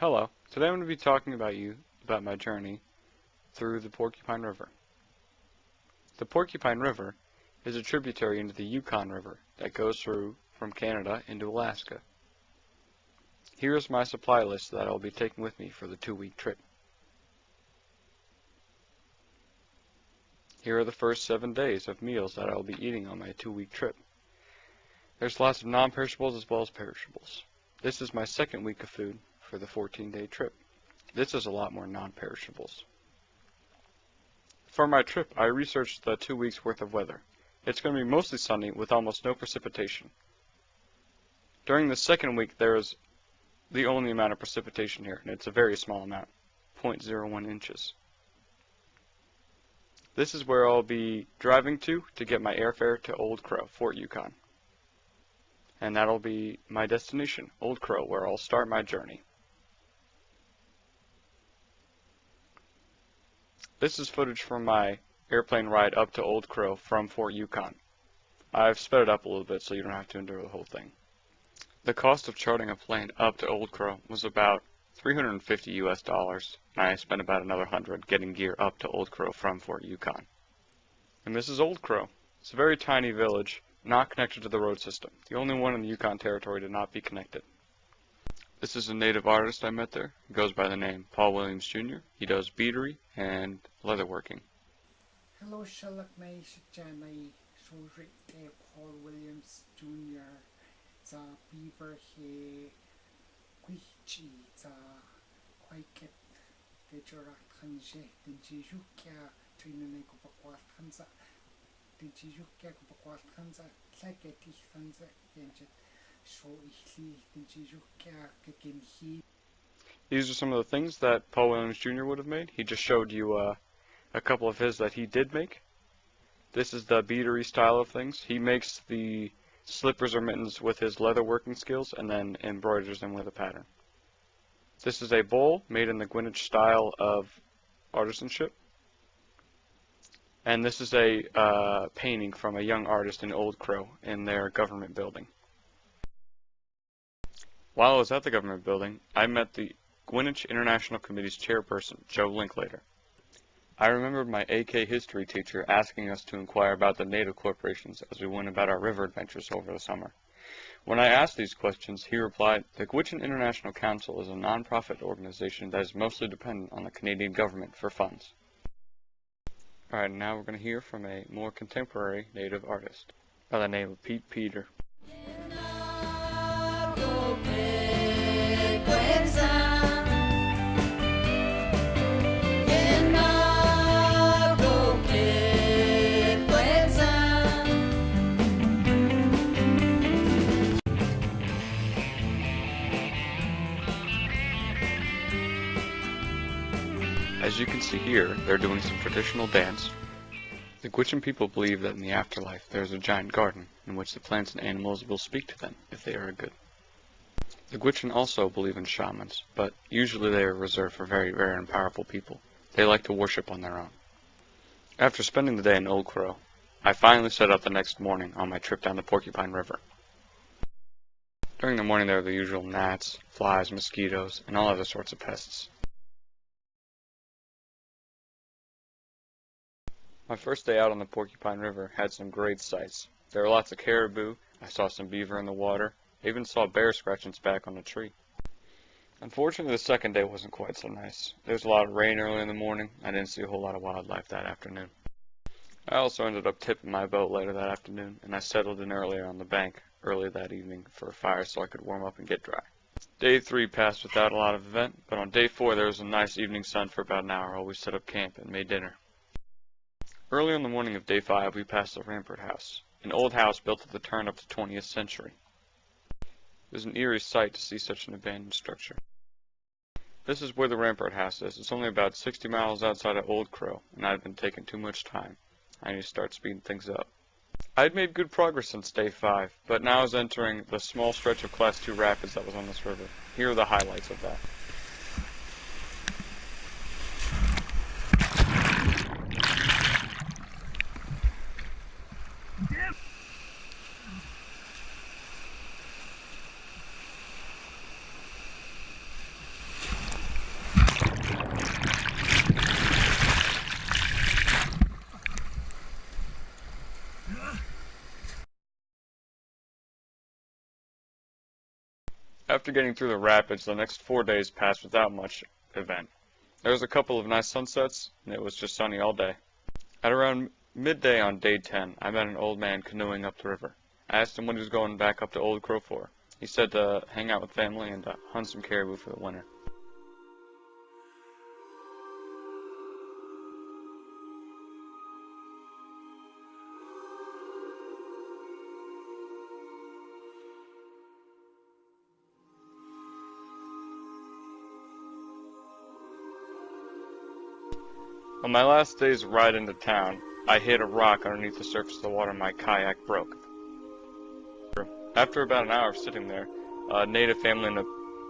Hello, today I'm going to be talking about my journey through the Porcupine River. The Porcupine River is a tributary into the Yukon River that goes through from Canada into Alaska. Here is my supply list that I'll be taking with me for the 2-week trip. Here are the first 7 days of meals that I'll be eating on my 2-week trip. There's lots of non-perishables as well as perishables. This is my second week of food for the 14-day trip. This is a lot more non-perishables. For my trip, I researched the 2 weeks worth of weather. It's going to be mostly sunny with almost no precipitation. During the second week, there is the only amount of precipitation here, and it's a very small amount, 0.01 inches. This is where I'll be driving to get my airfare to Old Crow, Fort Yukon. And that'll be my destination, Old Crow, where I'll start my journey. This is footage from my airplane ride up to Old Crow from Fort Yukon. I've sped it up a little bit so you don't have to endure the whole thing. The cost of chartering a plane up to Old Crow was about $350 US, and I spent about another $100 getting gear up to Old Crow from Fort Yukon. And this is Old Crow. It's a very tiny village, not connected to the road system. The only one in the Yukon Territory to not be connected. This is a native artist I met there. He goes by the name Paul Williams Jr. He does beadery and leatherworking. Hello, Sherlock Nice, Janai, Paul Williams Jr. The beaver he Quichi, the Quaket, the Jorakanje, the Jijuka, Trinanico Bakwakanza, the Jijuka Bakwakanza, Saketi Sanza, Yanjet. These are some of the things that Paul Williams Jr. would have made. He just showed you a couple of his that he did make. This is the beadery style of things. He makes the slippers or mittens with his leather working skills and then embroiders them with a pattern. This is a bowl made in the Greenwich style of artisanship. And this is a painting from a young artist in Old Crow in their government building. While I was at the government building, I met the Greenwich International Committee's chairperson, Joe Linklater. I remembered my AK history teacher asking us to inquire about the native corporations as we went about our river adventures over the summer. When I asked these questions, he replied, "The Greenwich International Council is a non-profit organization that is mostly dependent on the Canadian government for funds." Alright, now we're going to hear from a more contemporary native artist by the name of Pete Peter. As you can see here, they're doing some traditional dance. The Gwich'in people believe that in the afterlife there is a giant garden in which the plants and animals will speak to them if they are good. The Gwich'in also believe in shamans, but usually they are reserved for very rare and powerful people. They like to worship on their own. After spending the day in Old Crow, I finally set out the next morning on my trip down the Porcupine River. During the morning there are the usual gnats, flies, mosquitoes, and all other sorts of pests. My first day out on the Porcupine River had some great sights. There were lots of caribou, I saw some beaver in the water, I even saw a bear scratching its back on a tree. Unfortunately, the second day wasn't quite so nice. There was a lot of rain early in the morning. I didn't see a whole lot of wildlife that afternoon. I also ended up tipping my boat later that afternoon, and I settled in earlier on the bank early that evening for a fire so I could warm up and get dry. Day 3 passed without a lot of event, but on day 4 there was a nice evening sun for about an hour while we set up camp and made dinner. Early on the morning of day 5, we passed the Rampart House, an old house built at the turn of the 20th century. It was an eerie sight to see such an abandoned structure. This is where the Rampart House is. It's only about 60 miles outside of Old Crow, and I'd been taking too much time. I need to start speeding things up. I had made good progress since day 5, but now I was entering the small stretch of Class 2 rapids that was on this river. Here are the highlights of that. After getting through the rapids, the next 4 days passed without much event. There was a couple of nice sunsets, and it was just sunny all day. At around midday on day 10, I met an old man canoeing up the river. I asked him what he was going back up to Old Crow for. He said to hang out with family and hunt some caribou for the winter. On my last day's ride into town, I hit a rock underneath the surface of the water and my kayak broke. After about an hour of sitting there, a native family in a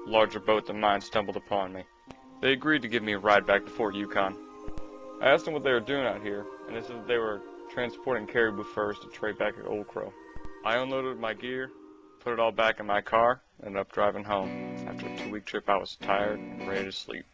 larger boat than mine stumbled upon me. They agreed to give me a ride back to Fort Yukon. I asked them what they were doing out here, and they said that they were transporting caribou furs to trade back at Old Crow. I unloaded my gear, put it all back in my car, and ended up driving home. After a 2-week trip, I was tired and ready to sleep.